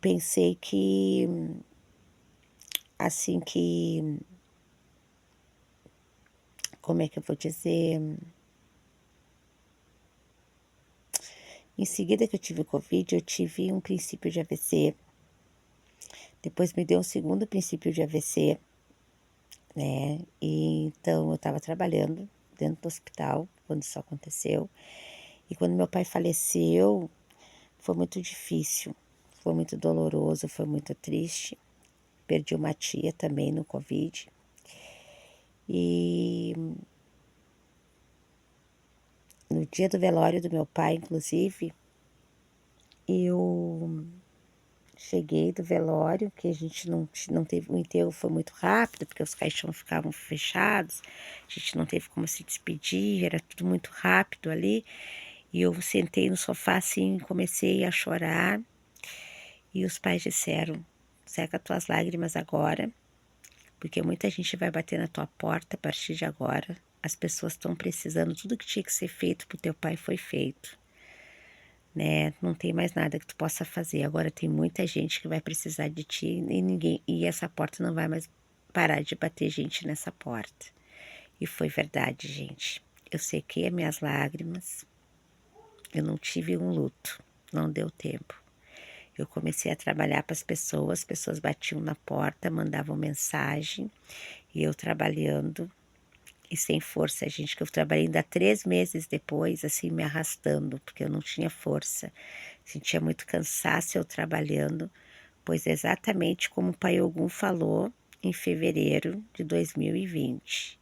pensei que, assim que, como é que eu vou dizer? Em seguida que eu tive Covid, eu tive um princípio de AVC. Depois me deu um segundo princípio de AVC, né? E então eu estava trabalhando dentro do hospital quando isso aconteceu. E quando meu pai faleceu, foi muito difícil, foi muito doloroso, foi muito triste. Perdi uma tia também no Covid. E no dia do velório do meu pai, inclusive, eu cheguei do velório, que a gente não teve, o enterro foi muito rápido, porque os caixões ficavam fechados, a gente não teve como se despedir, era tudo muito rápido ali. E eu sentei no sofá assim, comecei a chorar, e os pais disseram: seca tuas lágrimas agora, porque muita gente vai bater na tua porta a partir de agora. As pessoas estão precisando, tudo que tinha que ser feito pro teu pai foi feito, né? Não tem mais nada que tu possa fazer. Agora tem muita gente que vai precisar de ti e ninguém, e essa porta não vai mais parar de bater gente nessa porta. E foi verdade, gente. Eu sequei as minhas lágrimas. Eu não tive um luto, não deu tempo. Eu comecei a trabalhar para as pessoas batiam na porta, mandavam mensagem, e eu trabalhando e sem força, gente, que eu trabalhei ainda 3 meses depois, assim, me arrastando, porque eu não tinha força. Sentia muito cansaço eu trabalhando, pois exatamente como o Pai Ogum falou em fevereiro de 2020,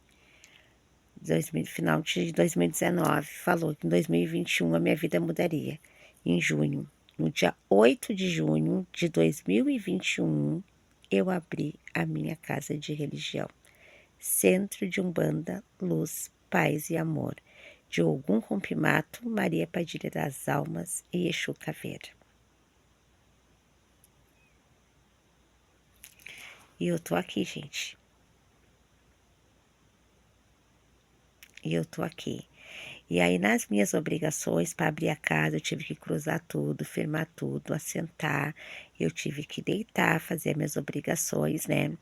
final de 2019, falou que em 2021 a minha vida mudaria. Em junho, no dia 8 de junho de 2021, eu abri a minha casa de religião. Centro de Umbanda, Luz, Paz e Amor, de Ogum Rompimato, Maria Padilha das Almas e Exu Caveira. E eu tô aqui, gente. E eu tô aqui. E aí, nas minhas obrigações para abrir a casa, eu tive que cruzar tudo, firmar tudo, assentar. Eu tive que deitar, fazer minhas obrigações, né?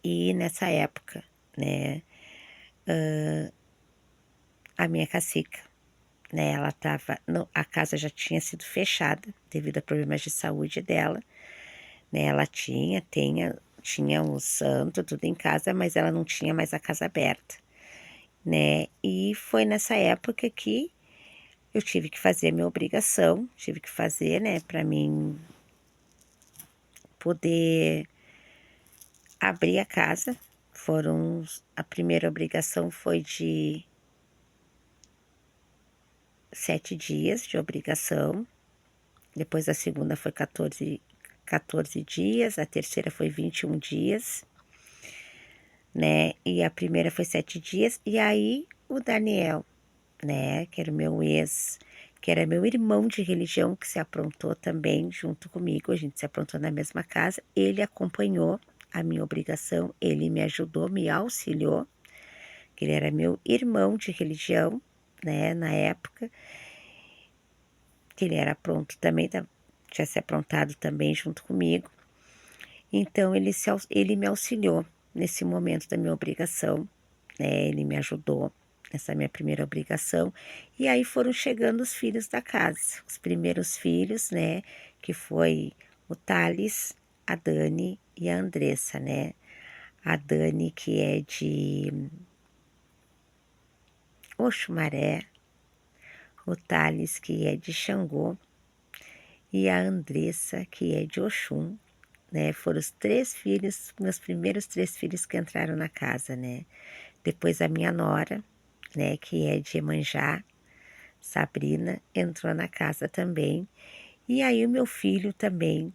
E nessa época, né, a minha cacica, né, ela tava, a casa já tinha sido fechada devido a problemas de saúde dela, né? Ela tinha o santo, tudo em casa, mas ela não tinha mais a casa aberta, né? E foi nessa época que eu tive que fazer a minha obrigação, tive que fazer, né, para mim poder abrir a casa. A primeira obrigação foi de 7 dias de obrigação, depois a segunda foi 14 dias, a terceira foi 21 dias, né? E a primeira foi 7 dias, e aí o Daniel, né, que era o meu ex, que era meu irmão de religião, que se aprontou também junto comigo, a gente se aprontou na mesma casa, ele acompanhou a minha obrigação, ele me ajudou, me auxiliou, que ele era meu irmão de religião, né, na época, que ele era pronto também, tinha se aprontado também junto comigo. Então, ele me auxiliou nesse momento da minha obrigação, né? Ele me ajudou nessa minha primeira obrigação. E aí foram chegando os filhos da casa, os primeiros filhos, né? Que foi o Thales, a Dani e a Andressa, né? A Dani, que é de Oxumaré, o Thales, que é de Xangô, e a Andressa, que é de Oxum, né, foram os 3 filhos, meus primeiros 3 filhos que entraram na casa, né. Depois a minha nora, né, que é de Iemanjá, Sabrina, entrou na casa também. E aí o meu filho também,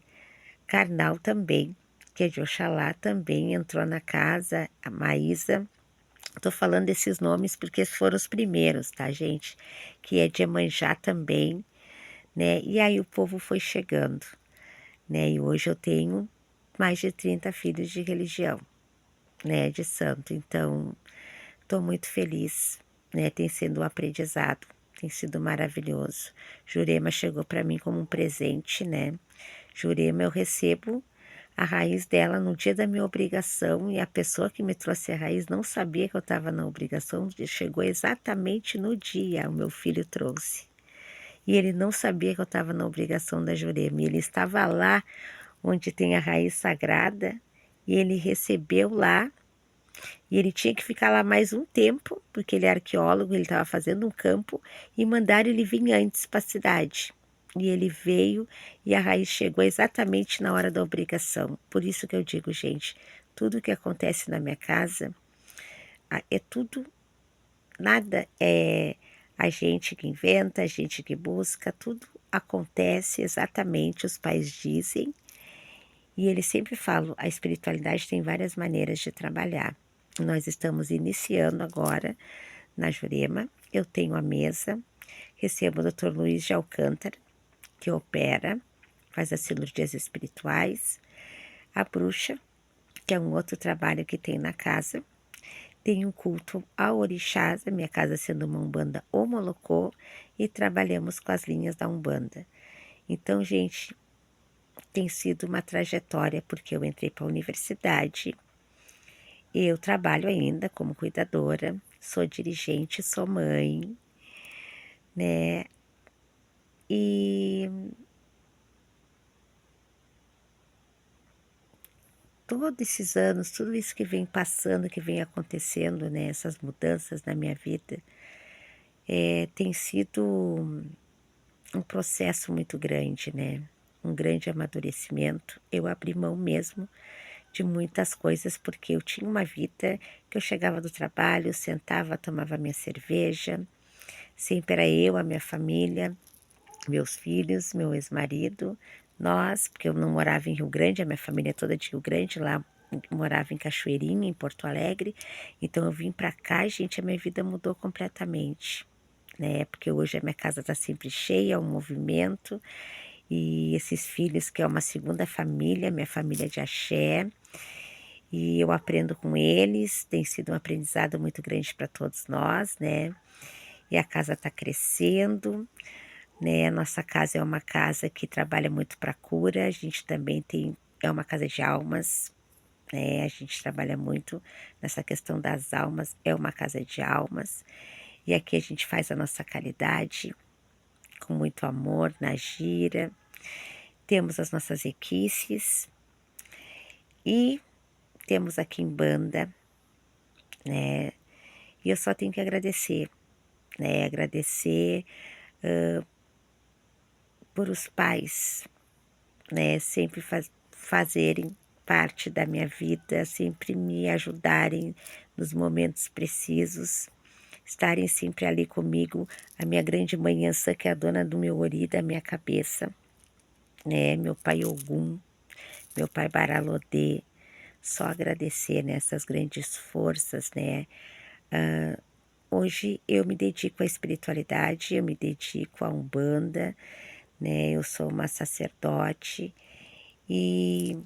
Karnal também, que é de Oxalá, também entrou na casa, a Maísa. Tô falando desses nomes porque foram os primeiros, tá, gente? Que é de Iemanjá também, né? E aí o povo foi chegando, né? E hoje eu tenho mais de 30 filhos de religião, né? De santo. Então, tô muito feliz, né? Tem sido um aprendizado, tem sido maravilhoso. Jurema chegou para mim como um presente, né? Jurema eu recebo a raiz dela no dia da minha obrigação e a pessoa que me trouxe a raiz não sabia que eu estava na obrigação, chegou exatamente no dia, o meu filho trouxe. E ele não sabia que eu estava na obrigação da Jurema, e ele estava lá onde tem a raiz sagrada, e ele recebeu lá, e ele tinha que ficar lá mais um tempo, porque ele é arqueólogo, ele estava fazendo um campo, e mandaram ele vir antes para a cidade. E ele veio e a raiz chegou exatamente na hora da obrigação. Por isso que eu digo, gente, tudo que acontece na minha casa é tudo, nada é a gente que inventa, a gente que busca, tudo acontece exatamente, os pais dizem. E eles sempre falam, a espiritualidade tem várias maneiras de trabalhar. Nós estamos iniciando agora na Jurema. Eu tenho a mesa, recebo o Dr. Luiz de Alcântara, que opera, faz as cirurgias espirituais, a bruxa, que é um outro trabalho que tem na casa. Tem um culto ao orixás, a minha casa sendo uma umbanda homolocô, e trabalhamos com as linhas da umbanda. Então, gente, tem sido uma trajetória, porque eu entrei para a universidade, eu trabalho ainda como cuidadora, sou dirigente, sou mãe, né? E todos esses anos, tudo isso que vem passando, que vem acontecendo, né? Essas mudanças na minha vida, tem sido um processo muito grande, né? Um grande amadurecimento. Eu abri mão mesmo de muitas coisas, porque eu tinha uma vida que eu chegava do trabalho, sentava, tomava minha cerveja, sempre era eu, a minha família, meus filhos, meu ex-marido, nós, porque eu não morava em Rio Grande, a minha família é toda de Rio Grande, lá morava em Cachoeirinha, em Porto Alegre, então eu vim para cá, gente, a minha vida mudou completamente, né? Porque hoje a minha casa está sempre cheia, é um movimento, e esses filhos que é uma segunda família, minha família de axé, e eu aprendo com eles, tem sido um aprendizado muito grande para todos nós, né? E a casa está crescendo, né? A nossa casa é uma casa que trabalha muito para cura, a gente também tem, é uma casa de almas, né? A gente trabalha muito nessa questão das almas, é uma casa de almas, e aqui a gente faz a nossa caridade com muito amor na gira, temos as nossas equipes e temos aqui em banda, né? E eu só tenho que agradecer, né? Agradecer por os pais, né? Sempre fazerem parte da minha vida, sempre me ajudarem nos momentos precisos, estarem sempre ali comigo, a minha grande mãe Ançã, que é a dona do meu ori, da minha cabeça, né? Meu pai Ogum, meu pai Baralodê, só agradecer nessas grandes forças, né? Hoje eu me dedico à espiritualidade, eu me dedico à Umbanda, né? Eu sou uma sacerdote e